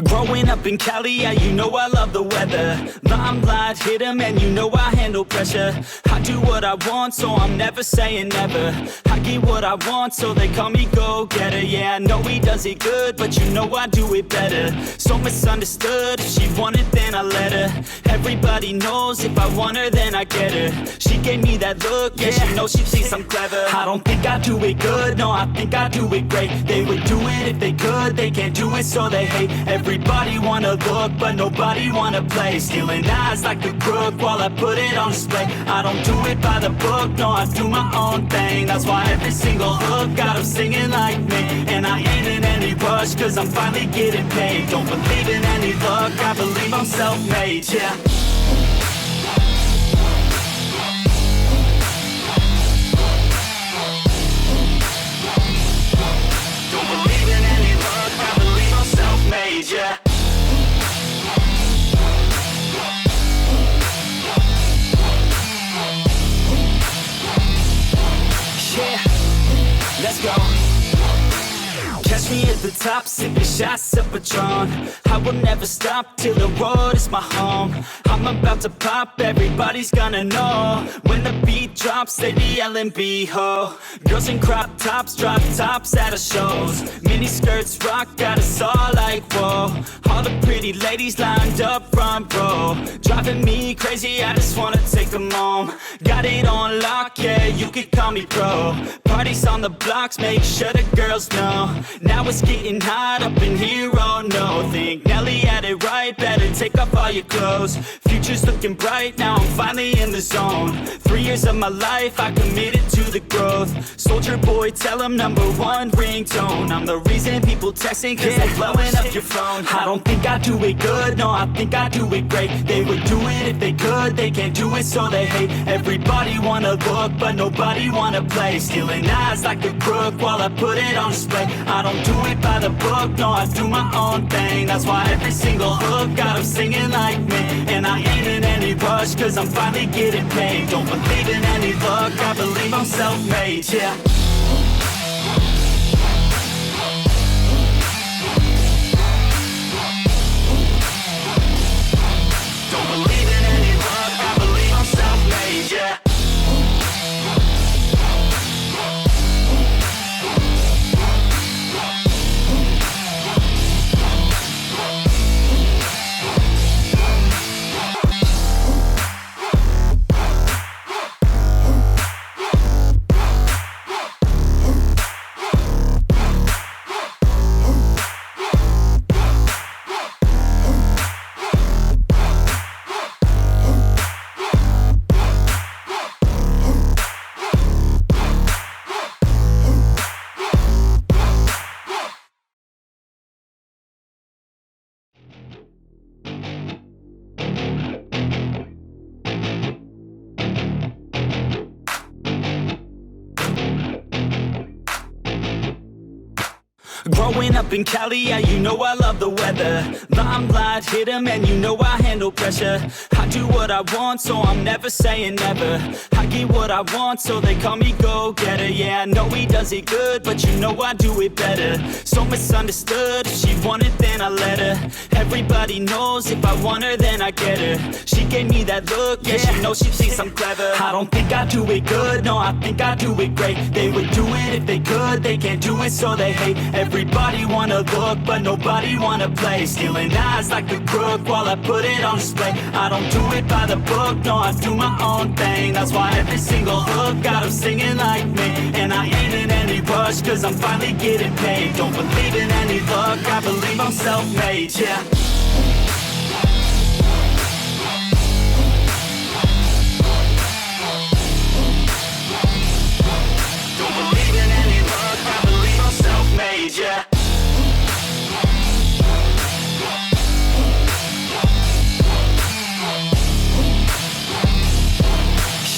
Growing up in Cali, yeah, you know I love the weather. Limelight hit 'em and you know I handle pressure. I do what I want, so I'm never saying never. I get what I want, so they call me go-getter. Yeah, I know he does it good, but you know I do it better. So misunderstood, if she wanted then I let her. Everybody knows if I want her then I get her. She gave me that look, yeah, she knows she thinks I'm clever. I don't think I do it good, no, I think I do it great. They would do it if they could, they can't do it so they hate. Everybody wanna look, but nobody wanna play. Stealing eyes like a crook while I put it on display. I don't do it by the book, no, I do my own thing. That's why every single hook got them singing like me. And I ain't in any rush, cause I'm finally getting paid. Don't believe in any luck, I believe I'm self-made, yeah. Don't believe in any luck, I believe I'm self-made, yeah. Let's go. Catch me at the top, sipping shots of Patron. I will never stop till the road is my home. I'm about to pop, everybody's gonna know. When the beat drops, they be yelling B-ho. Girls in crop tops, drop tops at our shows. Mini skirts rock, got us all like whoa. All the pretty ladies lined up front row. Driving me crazy, I just wanna take them home. Got it on lock, yeah, you could call me pro. Parties on the blocks, make sure the girls know. Now it's getting hot up in here, oh no. Think Nelly had it right, better take off all your clothes. Future's looking bright, now I'm finally in the zone. 3 years of my life, I committed to the growth. Soldier boy, tell him #1 ringtone. I'm the reason people texting, cause they blowing up your phone. I don't think I do it good, no, I think I do it great. They would do it if they could, they can't do it so they hate. Everybody wanna look, but nobody wanna play. Stealing eyes like a crook while I put it on display. I don't do it by the book, no, I do my own thing. That's why every single hook got them singing like me. And I ain't in any rush, cause I'm finally getting paid. Don't believe in any luck, I believe I'm self-made, yeah. Don't believe in any luck, I believe I'm self-made, yeah. Growing up in Cali, yeah, you know I love the weather. Limelight hit 'em and you know I handle pressure. I do what I want, so I'm never saying never. I get what I want, so they call me go-getter. Yeah, I know he does it good, but you know I do it better. So misunderstood, if she wanted then I let her. Everybody knows if I want her then I get her. She gave me that look, yeah, she knows she thinks I'm clever. I don't think I do it good, no, I think I do it great. They would do it if they could, they can't do it so they hate. Everybody wanna look, but nobody wanna play. Stealing eyes like a crook while I put it on display. I don't do it by the book, no, I do my own thing. That's why every single hook got them singing like me. And I ain't in any rush, cause I'm finally getting paid. Don't believe in any luck, I believe I'm self-made, yeah. Don't believe in any luck, I believe I'm self-made, yeah.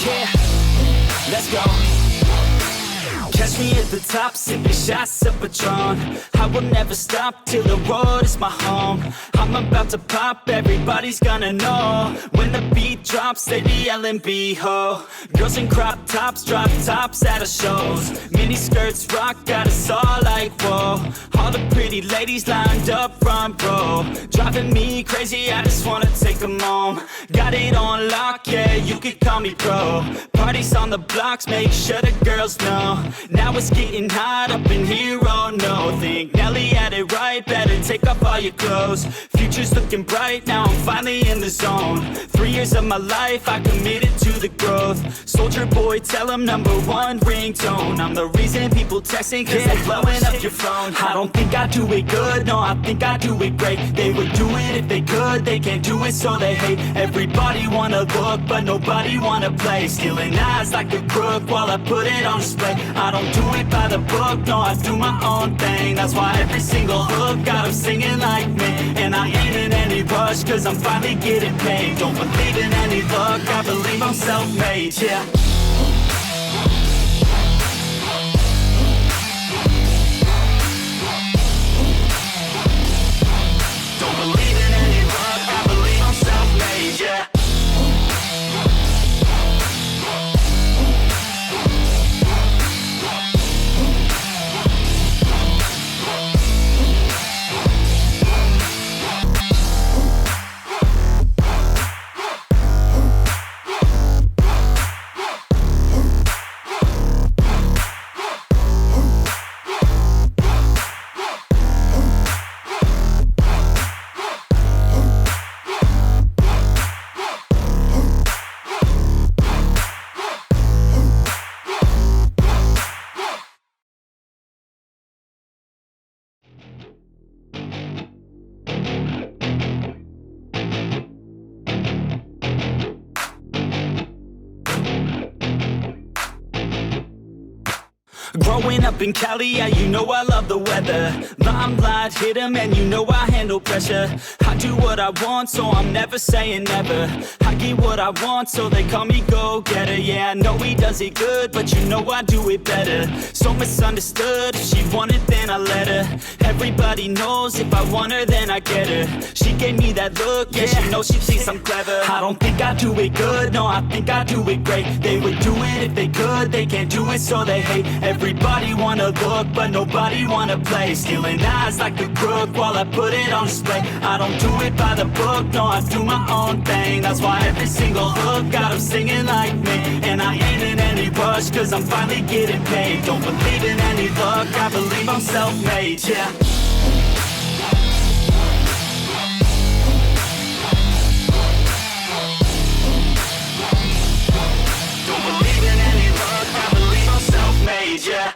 Yeah, let's go. Catch me at the top, sipping shots of Patron. I will never stop till the road is my home. I'm about to pop, everybody's gonna know. When the beat drops, they be yelling B-ho. Girls in crop tops, drop tops at our shows. Mini skirts rock, got us all like whoa. All the pretty ladies lined up front row, driving me crazy, I just wanna take them home. Got it on lock, yeah, you could call me pro. Parties on the blocks, make sure the girls know. Now it's getting hot up in here, oh no. Think Nelly had it right, better take off all your clothes. Future's looking bright, now I'm finally in the zone. 3 years of my life, I committed to the growth. Soldier boy, tell them #1 ringtone. I'm the reason people texting, cause they're blowing up your phone. I don't think I do it good, no, I think I do it great. They would do it if they could, they can't do it so they hate. Everybody wanna look, but nobody wanna play. Stealing eyes like a crook while I put it on display. I don't do it by the book, no, I do my own thing. That's why every single hook got them singing like me. And I ain't in any rush, cause I'm finally getting paid. Don't believe in any luck, I believe I'm self-made, yeah. Don't believe in any luck, I believe I'm self-made, yeah. Growing up in Cali, yeah, you know I love the weather. Limelight hit 'em and you know I handle pressure. I do what I want, so I'm never saying never. I get what I want, so they call me go-getter. Yeah, I know he does it good, but you know I do it better. So misunderstood, if she wanted then I let her. Everybody knows if I want her then I get her. She gave me that look, yeah, she knows she thinks I'm clever. I don't think I do it good, no, I think I do it great. They would do it if they could, they can't do it so they hate. Everybody wanna look, but nobody wanna play. Stealing eyes like a crook while I put it on display. I don't do it by the book, no, I do my own thing. That's why every single hook got them singing like me. And I ain't in any rush, cause I'm finally getting paid. Don't believe in any luck, I believe I'm self-made, yeah. Don't believe in any luck, I believe I'm self-made, yeah.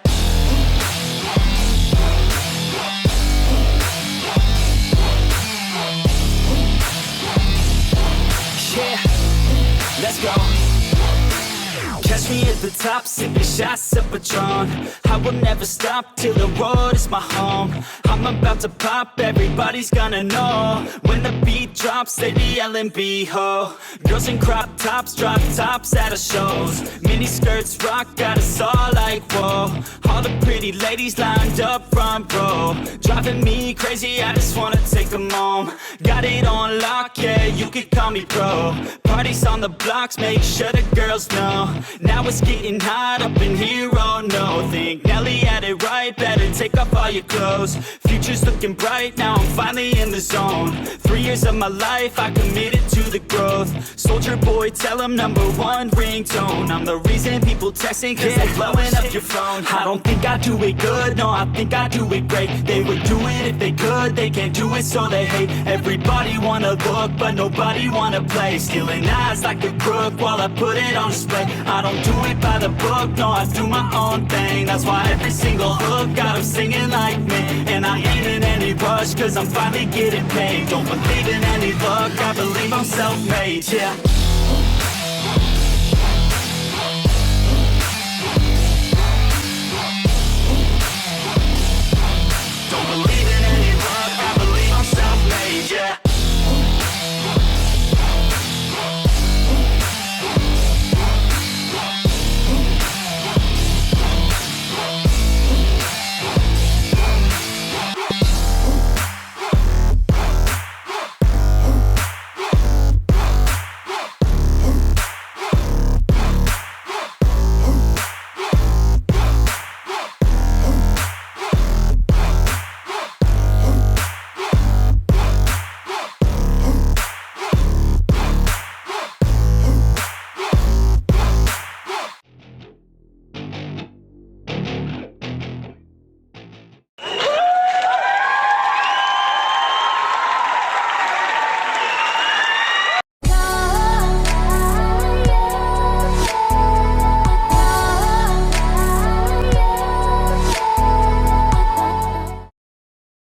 Let's go. Catch me at the top, sipping shots of Patron. I will never stop till the road is my home. I'm about to pop, everybody's gonna know. When the beat drops, they be yelling B-ho. Girls in crop tops, drop tops at our shows. Mini skirts rock, got us all like whoa. All the pretty ladies lined up front row, driving me crazy, I just wanna take them home. Got it on lock, yeah, you could call me pro. Parties on the blocks, make sure the girls know. Now it's getting hot up in here, oh no. Think Nelly had it right, better take off all your clothes. Future's looking bright, now I'm finally in the zone. 3 years of my life, I committed to the growth. Soldier boy, tell them #1 ringtone. I'm the reason people texting, cause they're blowing up your phone. I don't think I do it good, no, I think I do it great. They would do it if they could, they can't do it so they hate. Everybody wanna look, but nobody wanna play. Stealing eyes like a crook while I put it on display. I don't do it by the book, no, I do my own thing. That's why every single hook got them singing like me. And I ain't in any rush, cause I'm finally getting paid. Don't believe in any luck, I believe I'm self-made, yeah.